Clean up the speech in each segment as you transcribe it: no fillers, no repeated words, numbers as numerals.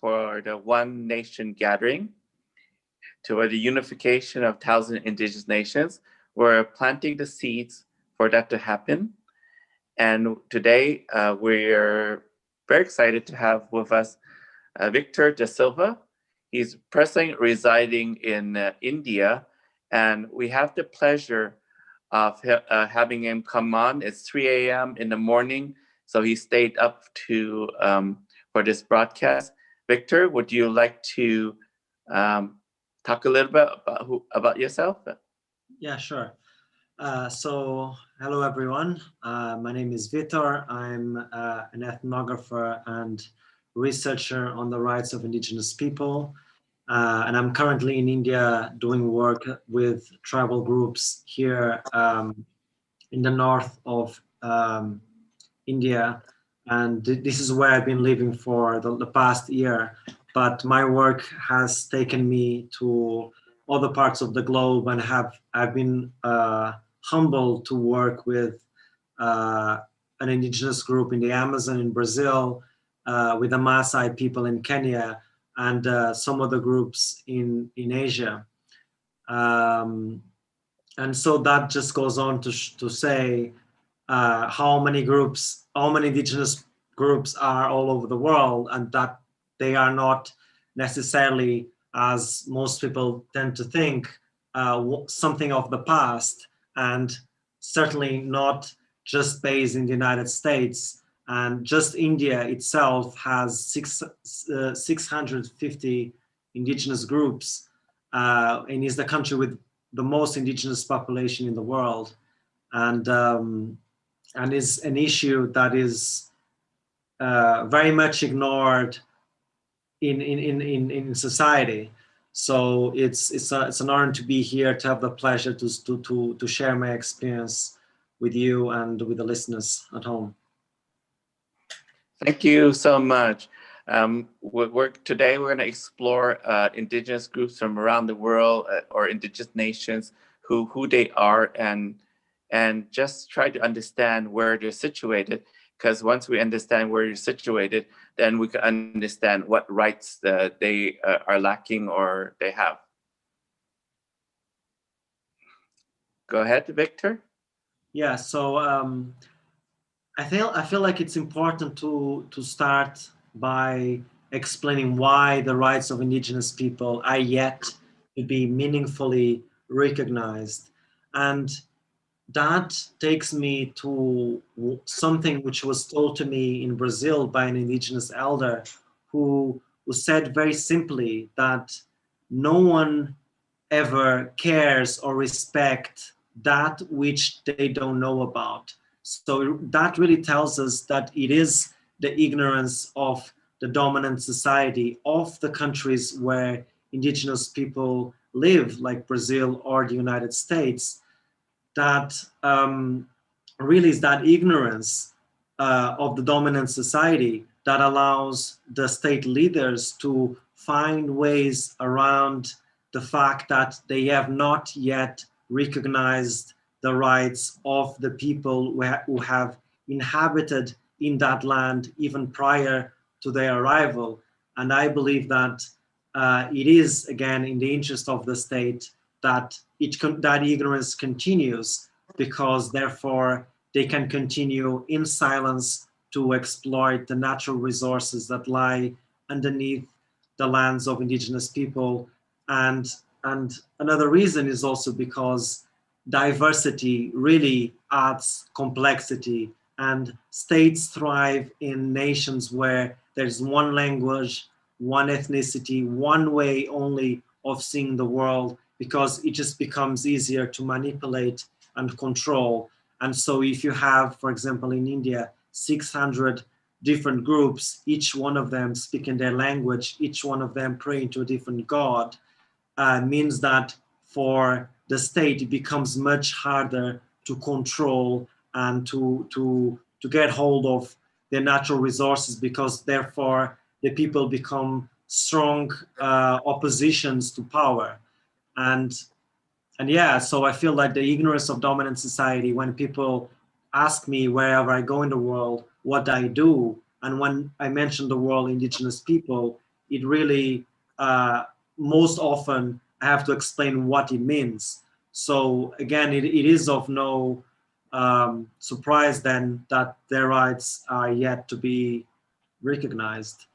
for the One Nation Gathering toward the unification of 1,000 Indigenous nations. We're planting the seeds for that to happen. And today we're very excited to have with us Victor Da Silva. He's presently residing in India, and we have the pleasure of having him come on. It's 3 a.m. in the morning, so he stayed up to for this broadcast. Victor, would you like to talk a little bit about yourself? Yeah, sure. So hello, everyone. My name is Victor. I'm an ethnographer and researcher on the rights of Indigenous people. And I'm currently in India doing work with tribal groups here in the north of India. And this is where I've been living for the past year. But my work has taken me to other parts of the globe, and I've been humbled to work with an indigenous group in the Amazon in Brazil, with the Maasai people in Kenya, and some other groups in Asia. And so that just goes on to say how many indigenous groups are all over the world, and that they are not necessarily, as most people tend to think, something of the past, and certainly not just based in the United States. And just India itself has 650 indigenous groups, and is the country with the most indigenous population in the world, and is an issue that is very much ignored in society. So it's an honor to be here, to have the pleasure to share my experience with you and with the listeners at home. Thank you so much. Today we're going to explore Indigenous groups from around the world, or Indigenous nations, who they are, and just try to understand where they're situated. Because once we understand where you're situated, then we can understand what rights they are lacking or they have. Go ahead, Victor. Yeah, so I feel like it's important to start by explaining why the rights of Indigenous people are yet to be meaningfully recognized. And that takes me to something which was told to me in Brazil by an Indigenous elder who said very simply that no one ever cares or respects that which they don't know about. So that really tells us that it is the ignorance of the dominant society of the countries where Indigenous people live, like Brazil or the United States, that really is that ignorance of the dominant society that allows the state leaders to find ways around the fact that they have not yet recognized the rights of the people who have inhabited in that land even prior to their arrival. And I believe that it is, again, in the interest of the state that that ignorance continues, because therefore they can continue in silence to exploit the natural resources that lie underneath the lands of Indigenous people. And another reason is also because diversity really adds complexity, and states thrive in nations where there's one language, one ethnicity, one way only of seeing the world, because it just becomes easier to manipulate and control. And so if you have, for example, in India, 600 different groups, each one of them speaking their language, each one of them praying to a different god, means that for the state, it becomes much harder to control and to get hold of their natural resources, because therefore the people become strong oppositions to power. And yeah, so I feel like the ignorance of dominant society, when people ask me wherever I go in the world what I do, and when I mention the word Indigenous people, it really most often I have to explain what it means. So again, it is of no surprise then that their rights are yet to be recognized.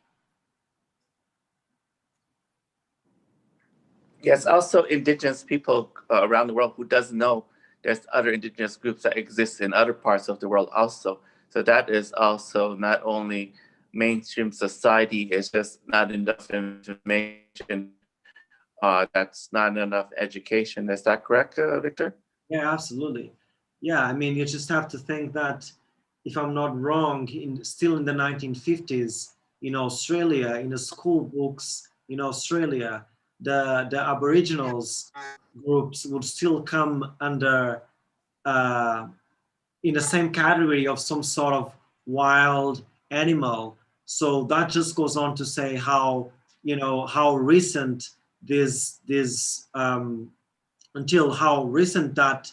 Yes, also indigenous people around the world who doesn't know there's other indigenous groups that exist in other parts of the world also. So that is also not only mainstream society, it's just not enough information. That's not enough education. Is that correct, Victor? Yeah, absolutely. Yeah, I mean, you just have to think that, if I'm not wrong, still in the 1950s, in Australia, in the school books in Australia, the Aboriginals groups would still come under uh, in the same category of some sort of wild animal. So that just goes on to say how, how recent this until how recent that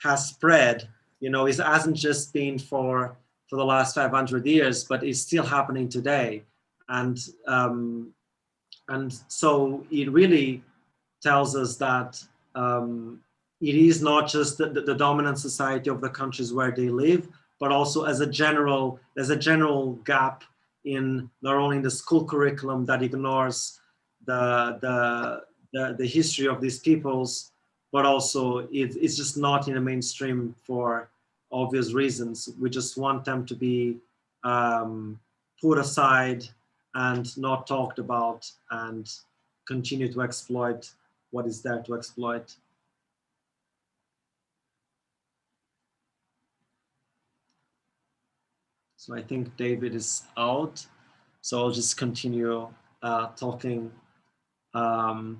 has spread. It hasn't just been for the last 500 years, but it's still happening today. And so it really tells us that it is not just the dominant society of the countries where they live, but also as a general, there's a general gap in not only in the school curriculum that ignores the history of these peoples, but also it's just not in the mainstream for obvious reasons. We just want them to be put aside and not talked about, and continue to exploit what is there to exploit. So I think David is out. So I'll just continue talking. I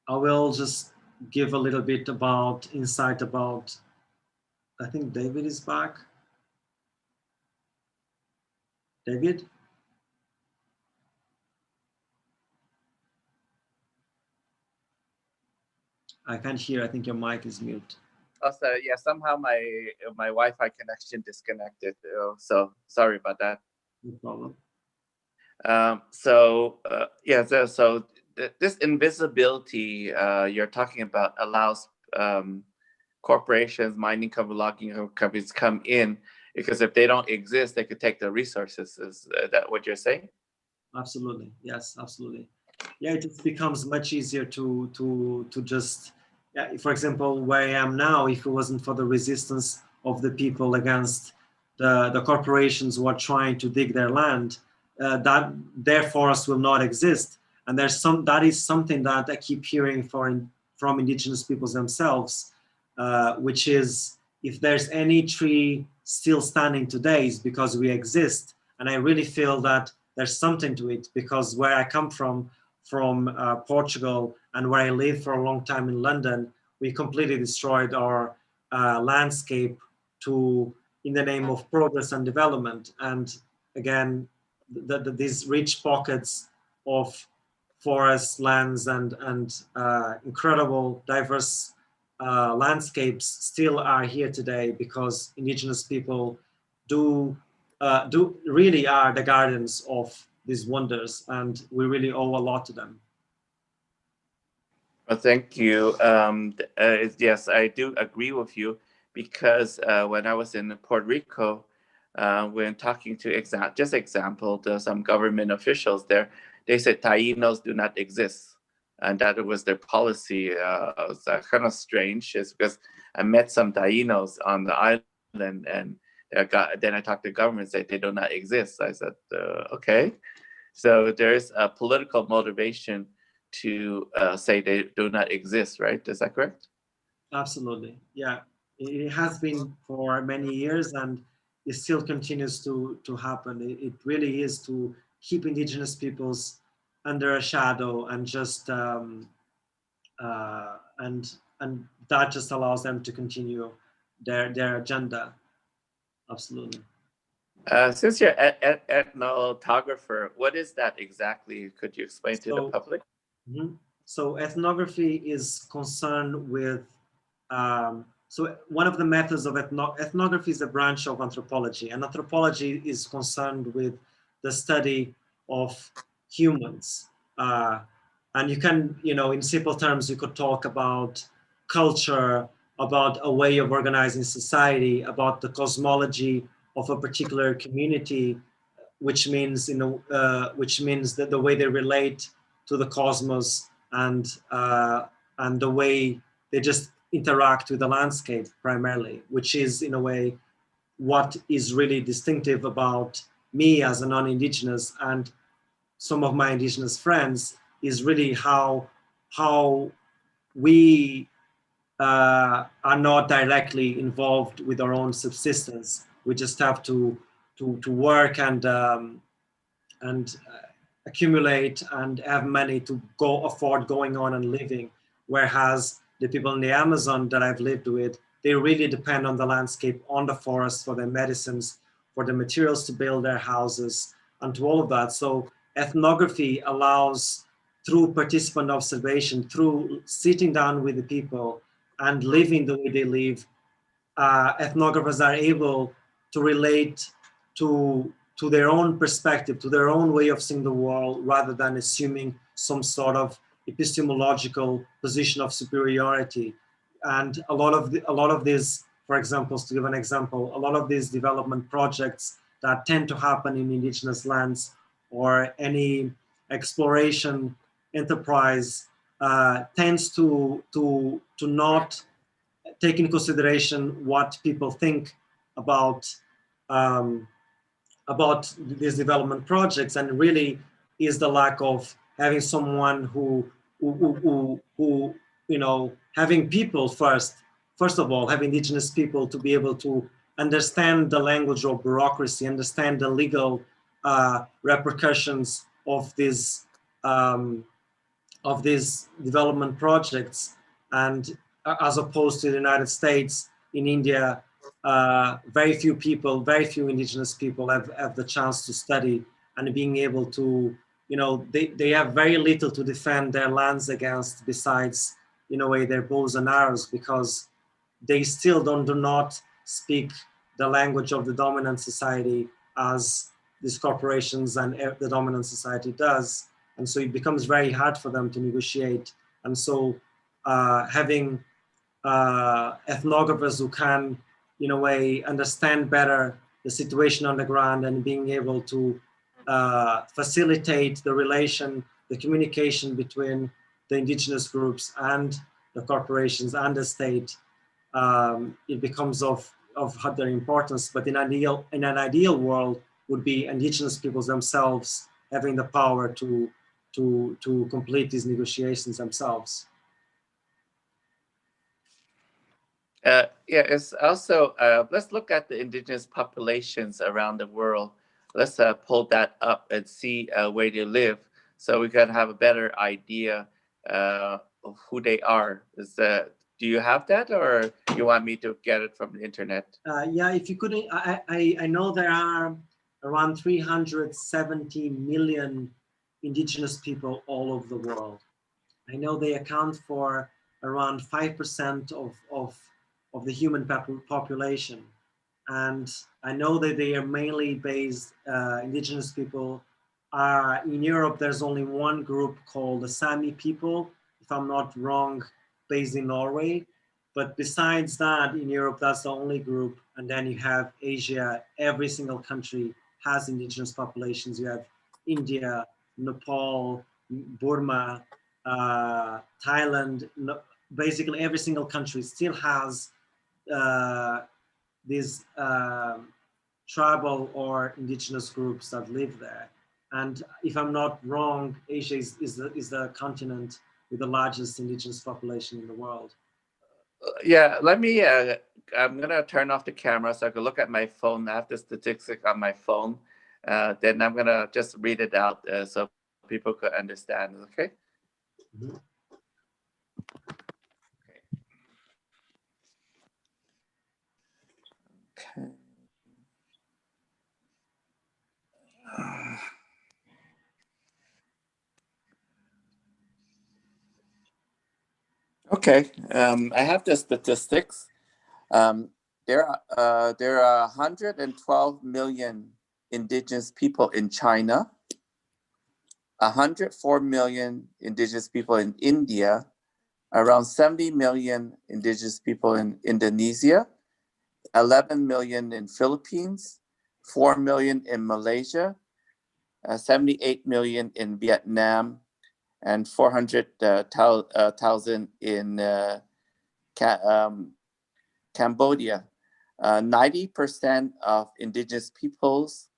will just give a little bit about insight about, I think David is back. David? I can't hear. I think your mic is mute. Also, yeah, somehow my Wi-Fi connection disconnected. So sorry about that. No problem. This invisibility you're talking about allows corporations, mining companies, logging companies come in, because if they don't exist, they could take the resources. Is that what you're saying? Absolutely. Yes, absolutely. Yeah, it just becomes much easier to just, yeah, for example, where I am now, if it wasn't for the resistance of the people against the corporations who are trying to dig their land, that their forests will not exist. And that is something that I keep hearing from indigenous peoples themselves, which is, if there's any tree still standing today, is because we exist. And I really feel that there's something to it, because where I come from Portugal, and where I lived for a long time in London, we completely destroyed our landscape in the name of progress and development. And again, these rich pockets of forest lands and incredible diverse landscapes still are here today, because indigenous people do really are the guardians of these wonders, and we really owe a lot to them. Well, thank you. Yes, I do agree with you, because when I was in Puerto Rico, when talking to some government officials there, they said Tainos do not exist, and that it was their policy. It was kind of strange, is because I met some Tainos on the island, and then I talked to government, say they do not exist. I said, okay. So there's a political motivation to say they do not exist, right? Is that correct? Absolutely, yeah. It has been for many years, and it still continues to happen. It really is to keep indigenous peoples under a shadow, and just and that just allows them to continue their agenda. Absolutely. Since you're an ethnographer, what is that exactly? Could you explain to the So, public? so ethnography is concerned with, so one of the methods of ethnography is a branch of anthropology, and anthropology is concerned with the study of humans. And you can, in simple terms, you could talk about culture, about a way of organizing society, about the cosmology of a particular community, which means, which means that the way they relate to the cosmos, and the way they just interact with the landscape primarily, which is in a way what is really distinctive about me as a non-Indigenous and some of my Indigenous friends, is really how we are not directly involved with our own subsistence. We just have to work and accumulate and have money to afford going on and living. Whereas the people in the Amazon that I've lived with, they really depend on the landscape, on the forest for their medicines, for the materials to build their houses, and to all of that. So ethnography allows, through participant observation, through sitting down with the people and living the way they live, ethnographers are able to relate to their own perspective, to their own way of seeing the world, rather than assuming some sort of epistemological position of superiority. And a lot of these, for example, to give an example, a lot of these development projects that tend to happen in Indigenous lands, or any exploration enterprise, tends to not take into consideration what people think about um, about these development projects, and really is the lack of having someone who having people first of all, have Indigenous people to be able to understand the language of bureaucracy, understand the legal repercussions um, of these development projects. And as opposed to the United States, in India, very few people, very few Indigenous people have the chance to study, and being able to, they have very little to defend their lands against, besides, in a way, their bows and arrows, because they still do not speak the language of the dominant society as these corporations and the dominant society does. And so it becomes very hard for them to negotiate. And so having ethnographers who can, in a way, understand better the situation on the ground, and being able to facilitate the communication between the Indigenous groups and the corporations and the state, it becomes of other importance. But in an ideal world, would be Indigenous peoples themselves having the power to complete these negotiations themselves. Yeah, it's also, let's look at the indigenous populations around the world. Let's pull that up and see where they live, so we can have a better idea of who they are. Do you have that, or you want me to get it from the internet? Yeah, if you could, I know there are around 370 million Indigenous people all over the world. I know they account for around 5% of the human population. And I know that they are mainly based, Indigenous people. In Europe, there's only one group called the Sami people, if I'm not wrong, based in Norway. But besides that, in Europe, that's the only group. And then you have Asia. Every single country has Indigenous populations. You have India, Nepal, Burma, Thailand. Basically, every single country still has these tribal or indigenous groups that live there. And if I'm not wrong, Asia is the continent with the largest indigenous population in the world. Yeah, let me, I'm going to turn off the camera so I can look at my phone. I have the statistic on my phone. Then I'm going to just read it out so people could understand. Okay. Mm-hmm. Okay. Okay, I have the statistics. There are 112 million indigenous people in China. 104 million indigenous people in India, around 70 million indigenous people in Indonesia, 11 million in Philippines, 4 million in Malaysia, 78 million in Vietnam, and 400,000 in Cambodia. 90% of indigenous peoples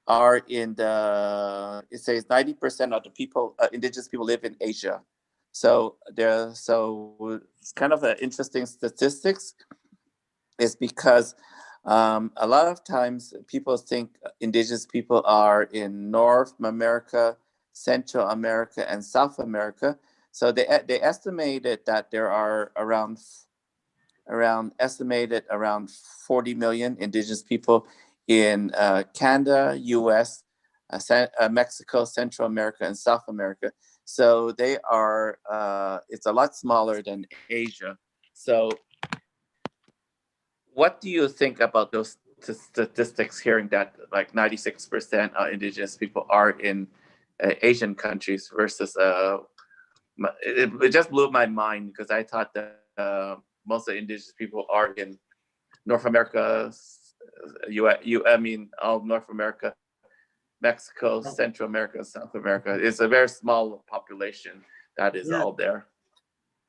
are in the, it says 90% of the people, indigenous people live in Asia. So it's kind of an interesting statistics, is because a lot of times people think indigenous people are in North America, Central America, and South America. So they estimated that there are around 40 million indigenous people in Canada, US, Mexico, Central America, and South America. So they are, it's a lot smaller than Asia. So what do you think about those statistics, hearing that like 96% of indigenous people are in Asian countries versus, it just blew my mind because I thought that most of the indigenous people are in North America, I mean, all North America, Mexico, Central America, South America. It's a very small population that is all there.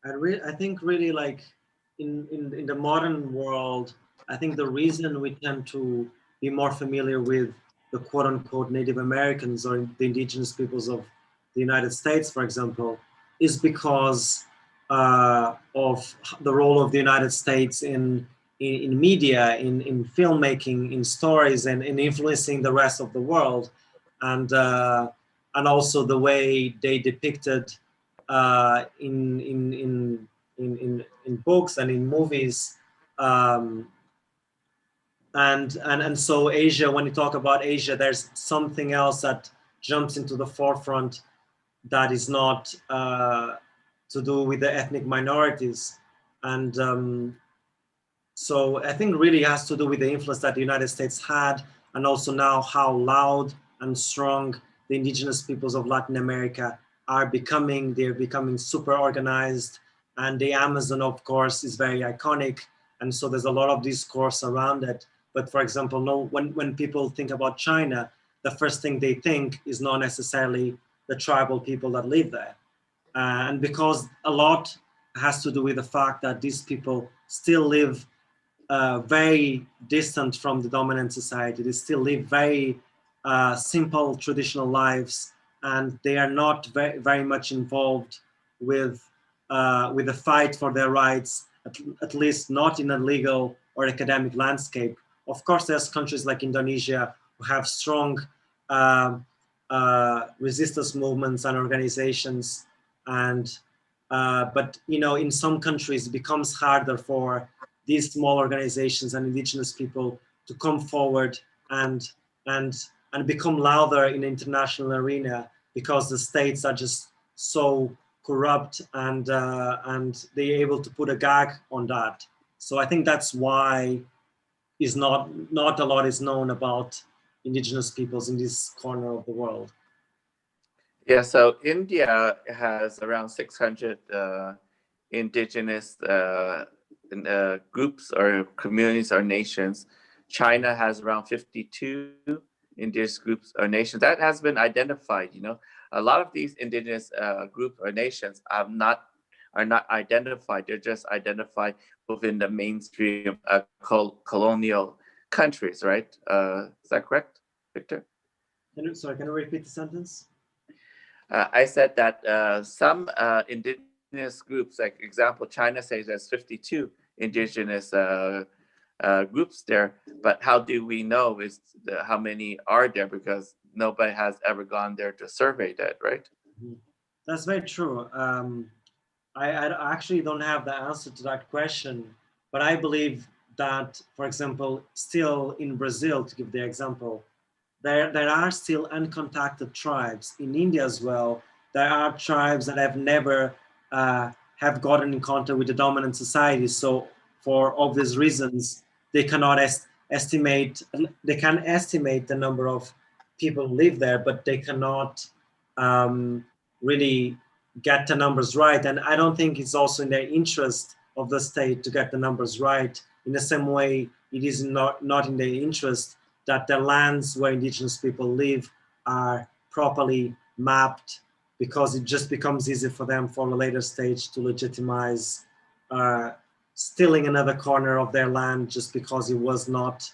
I think really like in the modern world, I think the reason we tend to be more familiar with the quote unquote Native Americans or the indigenous peoples of the United States, for example, is because of the role of the United States in media, in filmmaking, in stories, and in influencing the rest of the world, and also the way they depicted in books and in movies, and so Asia. When you talk about Asia, there's something else that jumps into the forefront that is not to do with the ethnic minorities, and so I think really has to do with the influence that the United States had, and also now how loud and strong the indigenous peoples of Latin America are becoming. They're becoming super organized, and the Amazon, of course, is very iconic, and so there's a lot of discourse around it. But for example, when people think about China, the first thing they think is not necessarily the tribal people that live there. And because a lot has to do with the fact that these people still live very distant from the dominant society. They still live very simple traditional lives, and they are not very much involved with the fight for their rights, at least not in a legal or academic landscape. Of course, there's countries like Indonesia who have strong resistance movements and organizations, and but you know, in some countries, it becomes harder for these small organizations and indigenous people to come forward and become louder in the international arena, because the states are just so corrupt, and they're able to put a gag on that. So I think that's why is not a lot is known about indigenous peoples in this corner of the world. Yeah, so India has around 600 indigenous groups or communities or nations. China has around 52 indigenous groups or nations. That has been identified. You know, a lot of these indigenous groups or nations are not identified. They're just identified within the mainstream colonial countries, right? Is that correct, Victor? Sorry, can you repeat the sentence? I said that some indigenous groups, like example, China says there's 52 indigenous groups there, but how do we know how many are there? Because nobody has ever gone there to survey that, right? That's very true. I actually don't have the answer to that question, but I believe that, for example, still in Brazil, to give the example, there are still uncontacted tribes. In India as well, there are tribes that have never have gotten in contact with the dominant society. So for obvious reasons, they cannot estimate. They can estimate the number of people who live there, but they cannot really get the numbers right. And I don't think it's also in the interest of the state to get the numbers right. In the same way, it is not in their interest that the lands where indigenous people live are properly mapped, because it just becomes easy for them for a later stage to legitimize stealing another corner of their land just because it was not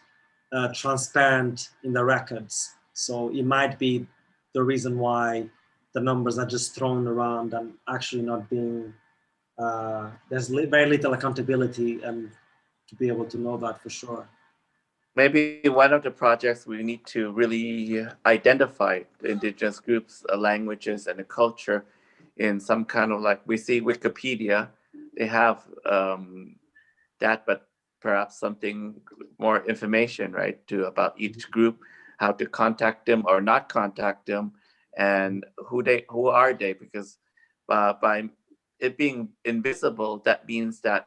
transparent in the records. So it might be the reason why the numbers are just thrown around and actually not being, there's very little accountability and to be able to know that for sure. Maybe one of the projects we need to really identify the indigenous groups, languages, and the culture in some kind of, like we see Wikipedia, they have that, but perhaps something more information, right, to about each group, how to contact them or not contact them, and who are they? Because by it being invisible, that means that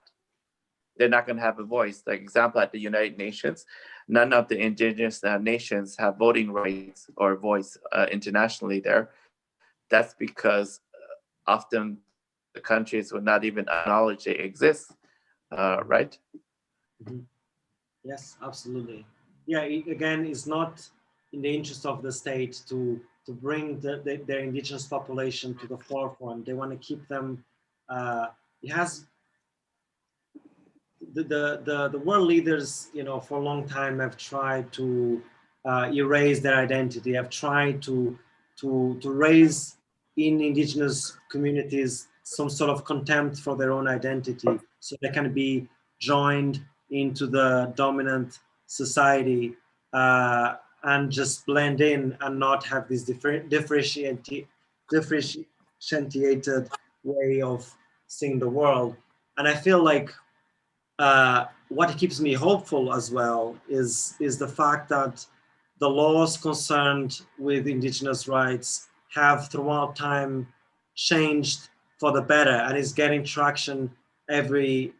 they're not going to have a voice. Like example, at the United Nations, none of the indigenous nations have voting rights or voice internationally there. That's because often the countries will not even acknowledge they exist, right? Mm-hmm. Yes, absolutely. Yeah, again, it's not in the interest of the state to bring their indigenous population to the forefront. They want to keep them. It has the world leaders, for a long time have tried to erase their identity, have tried to raise in indigenous communities some sort of contempt for their own identity, so they can be joined into the dominant society and just blend in and not have this differentiated way of seeing the world. And I feel like what keeps me hopeful as well is the fact that the laws concerned with indigenous rights have throughout time changed for the better and is getting traction every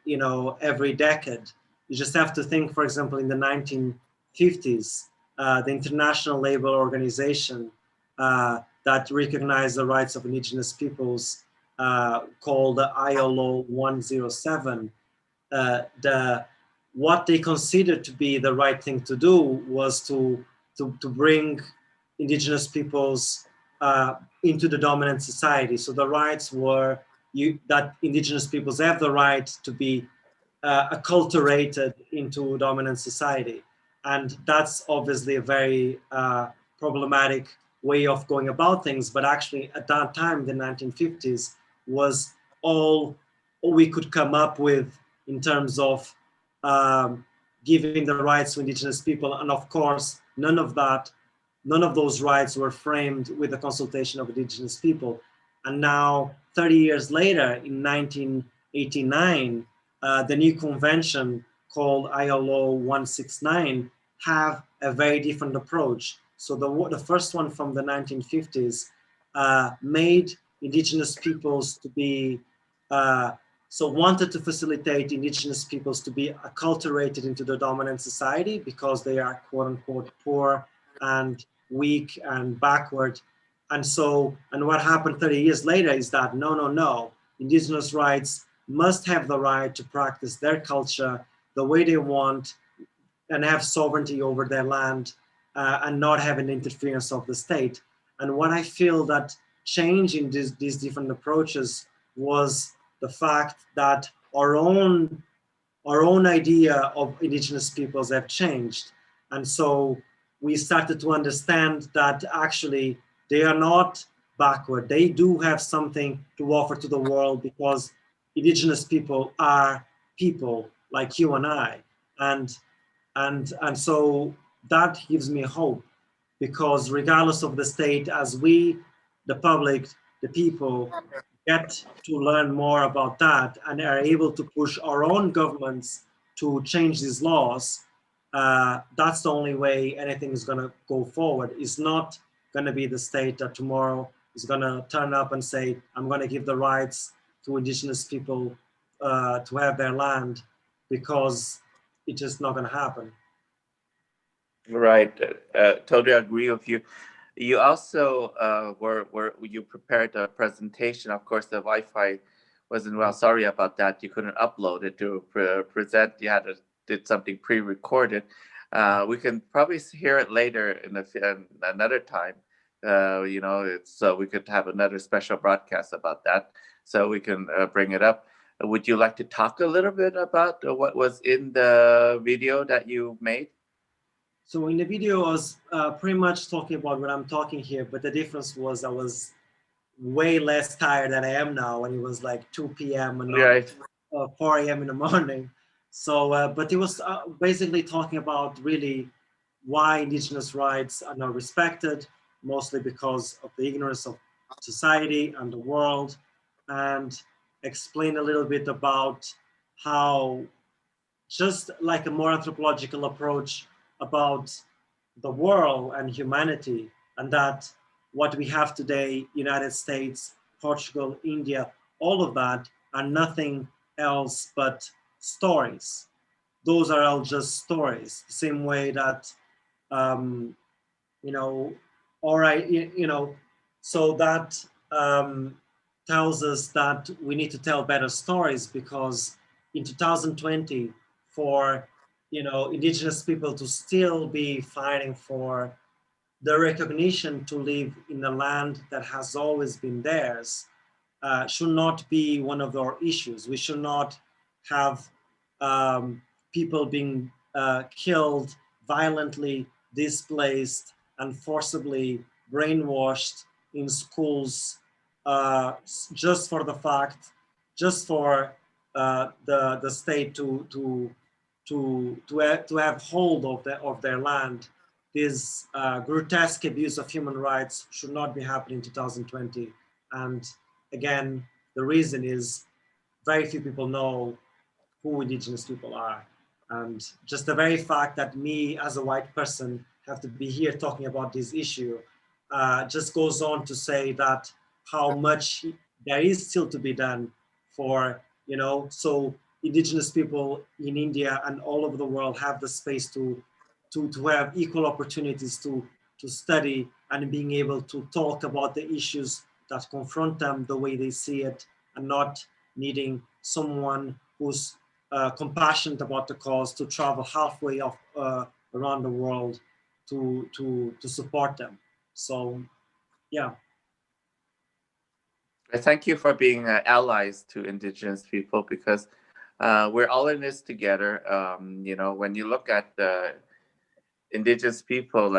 decade. You just have to think, for example, in the 1950s, the International Labour Organization that recognized the rights of indigenous peoples, called the ILO 107, what they considered to be the right thing to do was to bring indigenous peoples into the dominant society. So the rights were that indigenous peoples have the right to be acculturated into dominant society. And that's obviously a very problematic way of going about things. But actually, at that time, the 1950s, was all we could come up with in terms of giving the rights to indigenous people. And of course, none of those rights were framed with the consultation of indigenous people. And now, 30 years later, in 1989, the new convention called ILO 169 have a very different approach. So the first one from the 1950s made indigenous peoples to be, wanted to facilitate indigenous peoples to be acculturated into the dominant society because they are quote unquote poor and weak and backward. And what happened 30 years later is that no, indigenous rights must have the right to practice their culture the way they want and have sovereignty over their land and not have an interference of the state. And what I feel that changed in these different approaches was the fact that our own idea of indigenous peoples have changed. And so we started to understand that actually they are not backward. They do have something to offer to the world because indigenous people are people like you and I. And so that gives me hope, because regardless of the state, as we, the public, the people, get to learn more about that and are able to push our own governments to change these laws, that's the only way anything is going to go forward. It's not going to be the state that tomorrow is going to turn up and say, I'm going to give the rights to indigenous people to have their land, because it's just not going to happen. Right. Totally agree with you. You also you prepared a presentation. Of course, the Wi-Fi wasn't well. Sorry about that. You couldn't upload it to present. You had to did something pre-recorded. We can probably hear it later in another time. You know, it's so we could have another special broadcast about that. So we can bring it up. Would you like to talk a little bit about what was in the video that you made? So in the video, I was pretty much talking about what I'm talking here, but the difference was I was way less tired than I am now when it was like 2 p.m. and not Right. 4 a.m. in the morning. So, but it was basically talking about really why indigenous rights are not respected, mostly because of the ignorance of society and the world, and explain a little bit about how just like a more anthropological approach about the world and humanity, and that what we have today, United States, Portugal, India, all of that are nothing else but stories. Those are all just stories. The same way that, um, you know, all right, so that tells us that we need to tell better stories, because in 2020, for indigenous people to still be fighting for the recognition to live in a land that has always been theirs should not be one of our issues. We should not have people being killed, violently displaced, and forcibly brainwashed in schools just for the fact, just for the state to have hold of their land. This grotesque abuse of human rights should not be happening in 2020. And again, the reason is very few people know who indigenous people are. And just the very fact that me as a white person have to be here talking about this issue just goes on to say that how much there is still to be done for, so indigenous people in India and all over the world have the space to have equal opportunities to study and being able to talk about the issues that confront them the way they see it, and not needing someone who's compassionate about the cause to travel halfway around the world to support them. So, yeah. Thank you for being allies to Indigenous people, because we're all in this together. When you look at the Indigenous people,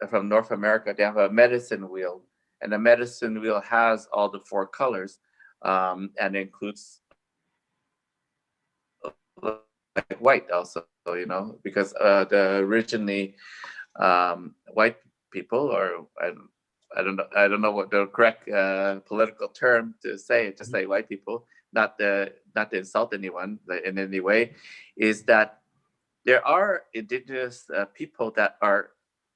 from North America, they have a medicine wheel, and the medicine wheel has all the four colors, and includes like white also. Because the originally white people, or I don't know what the correct political term to say white people, not to insult anyone in any way, is that there are indigenous people that are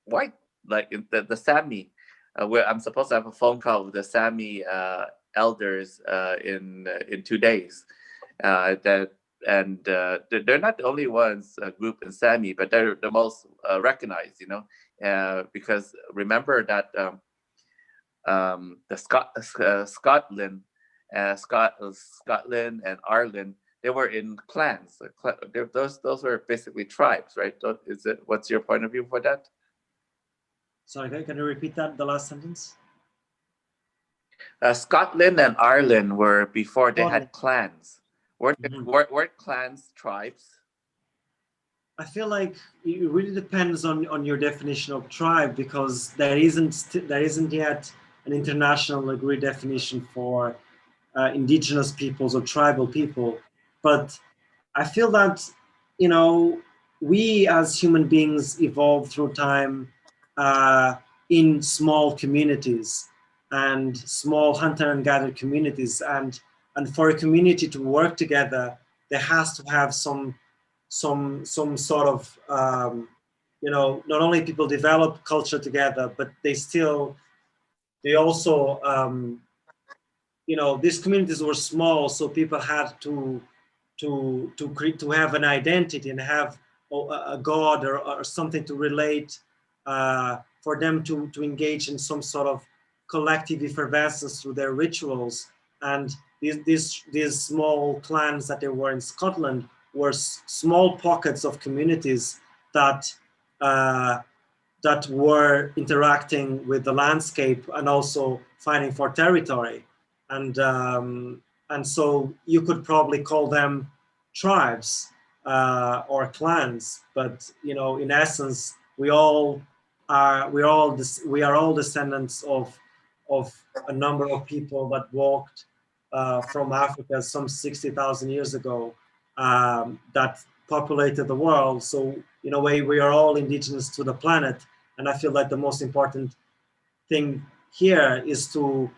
white, like the Sami. Where I'm supposed to have a phone call with the Sami elders in 2 days. That and they're not the only ones group in Sami, but they're the most recognized. Because remember that Scotland, Scotland and Ireland, they were in clans. Those were basically tribes, right? What's your point of view for that? Sorry, can you repeat that, the last sentence? Scotland and Ireland were before they had Scotland. clans. Weren't clans tribes? I feel like it really depends on your definition of tribe, because there isn't yet an international agreed definition for indigenous peoples or tribal people. But I feel that we as human beings evolve through time in small communities and small hunter and gatherer communities, and for a community to work together, there has to have some sort of not only people develop culture together, but they also these communities were small, so people had to have an identity and have a god or something to relate. For for them to engage in some sort of collective effervescence through their rituals. And these small clans that they were in Scotland were small pockets of communities that that were interacting with the landscape and also fighting for territory. And so you could probably call them tribes or clans, but you know, in essence, we are all descendants of a number of people that walked from Africa some 60,000 years ago, that populated the world. So in a way, we are all indigenous to the planet. And I feel like the most important thing here is to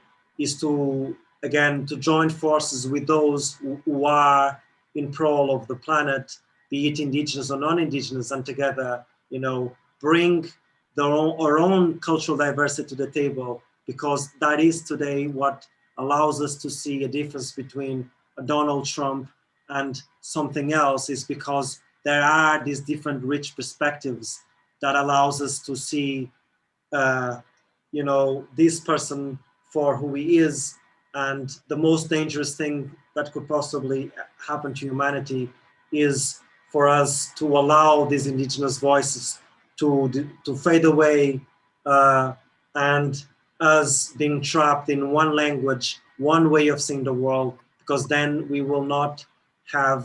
again to join forces with those who are in pro of the planet, be it indigenous or non-indigenous, and together, you know, bring our own cultural diversity to the table, because that is today what allows us to see a difference between a Donald Trump and something else, is because there are these different rich perspectives that allows us to see you know, this person for who he is. And the most dangerous thing that could possibly happen to humanity is for us to allow these indigenous voices to fade away, and us being trapped in one language, one way of seeing the world, because then we will not have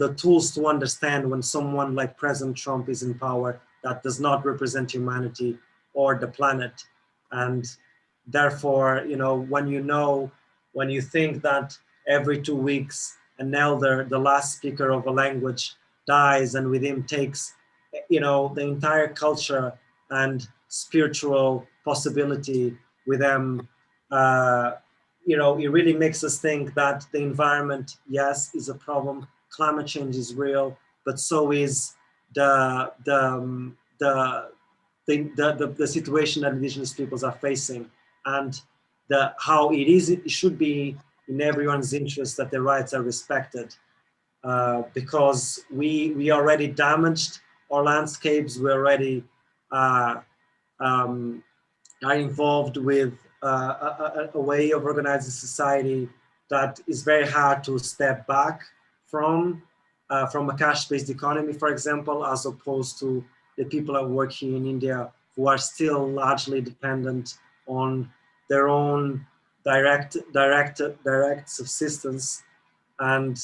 the tools to understand when someone like President Trump is in power that does not represent humanity or the planet. And therefore, you know, when you think that every 2 weeks an elder, the last speaker of a language, dies, and with him takes, you know, the entire culture and spiritual possibility with them, you know, it really makes us think that the environment, yes, is a problem. Climate change is real, but so is the situation that indigenous peoples are facing, and how it should be in everyone's interest that their rights are respected, because we already damaged our landscapes. We already um, are involved with a way of organizing society that is very hard to step back from a cash-based economy, for example, as opposed to the people that work here in India, who are still largely dependent on their own direct subsistence. And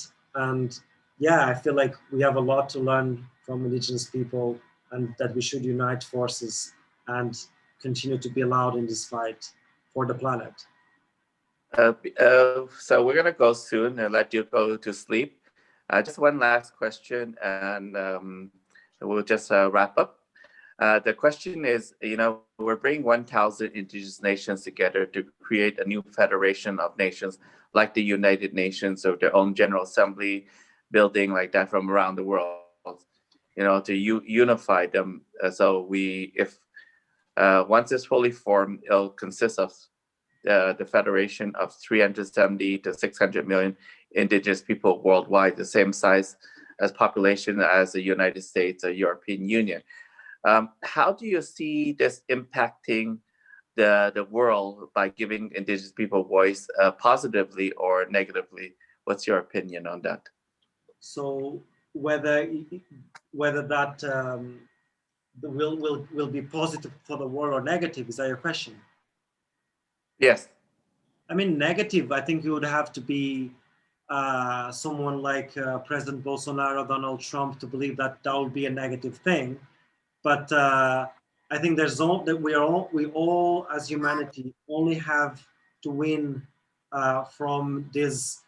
yeah, I feel like we have a lot to learn from indigenous people, and that we should unite forces and continue to be loud in this fight for the planet. So we're gonna go soon and let you go to sleep. Just one last question, and we'll just wrap up. The question is, you know, we're bringing 1,000 indigenous nations together to create a new federation of nations, like the United Nations, or their own General Assembly building like that from around the world. You know, to unify them. If once it's fully formed, it'll consist of the federation of 370 to 600 million indigenous people worldwide, the same size as population as the United States or European Union. How do you see this impacting the world by giving indigenous people voice, positively or negatively? What's your opinion on that? So whether that will be positive for the world or negative, is that your question? Yes. I mean, negative, I think it would have to be someone like President Bolsonaro, Donald Trump, to believe that that would be a negative thing. But I think there's all that we all as humanity only have to win from this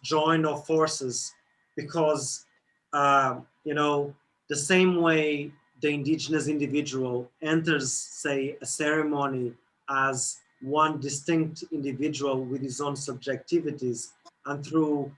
join of forces, because you know, the same way the indigenous individual enters, say, a ceremony as one distinct individual with his own subjectivities, and through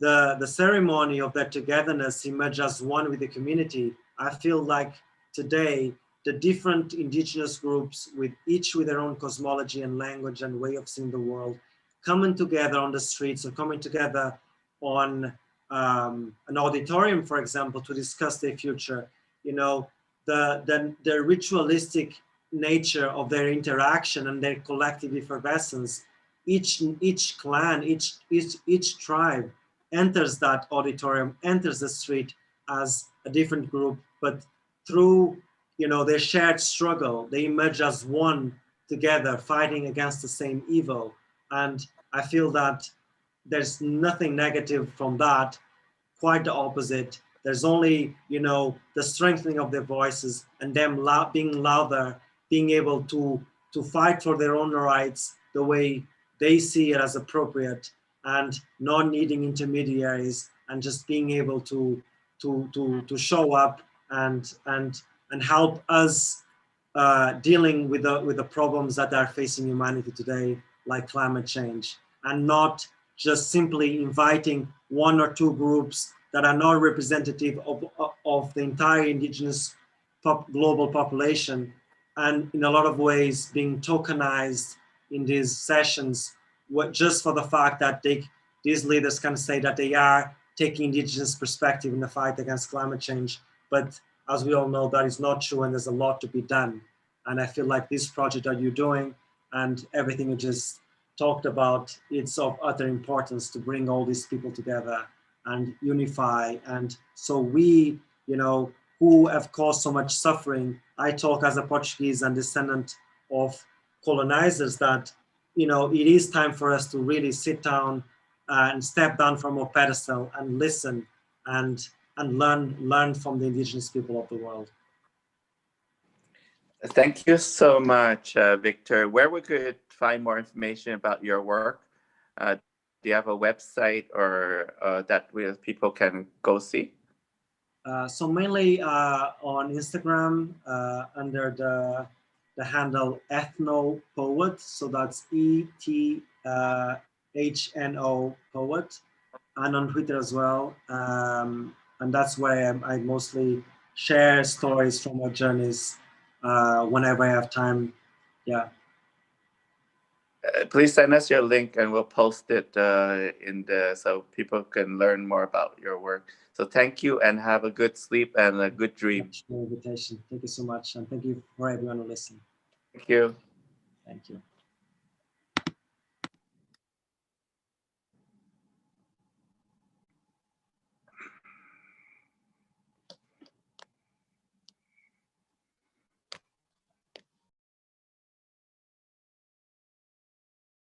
the ceremony of that togetherness emerge as one with the community. I feel like today the different indigenous groups, with each with their own cosmology and language and way of seeing the world, coming together on the streets, or coming together on an auditorium, for example, to discuss their future, you know, the ritualistic nature of their interaction and their collective effervescence. Each clan, each tribe enters that auditorium, enters the street as a different group, but through their shared struggle, they emerge as one together, fighting against the same evil. And I feel that there's nothing negative from that. Quite the opposite. There's only, the strengthening of their voices and them being louder, being able to fight for their own rights the way they see it as appropriate, and not needing intermediaries, and just being able to show up and help us dealing with the problems that are facing humanity today, like climate change, and not just simply inviting one or two groups that are not representative of the entire indigenous global population, and in a lot of ways being tokenized in these sessions, just for the fact that these leaders can say that they are taking indigenous perspective in the fight against climate change. But as we all know, that is not true, and there's a lot to be done. And I feel like this project that you're doing and everything you just talked about, it's of utter importance to bring all these people together and unify. And so we, who have caused so much suffering, I talk as a Portuguese and descendant of colonizers, that, it is time for us to really sit down and step down from our pedestal and listen and learn from the indigenous people of the world. Thank you so much, Victor. Where we could find more information about your work? Do you have a website or that people can go see? So mainly on Instagram under the handle ethnopoet. So that's ETHNO poet, and on Twitter as well. And that's where I mostly share stories from our journeys whenever I have time. Yeah. Please send us your link and we'll post it so people can learn more about your work. So thank you and have a good sleep and a good dream. Thank you for the invitation. Thank you so much. And thank you for everyone who listened. Thank you. Thank you.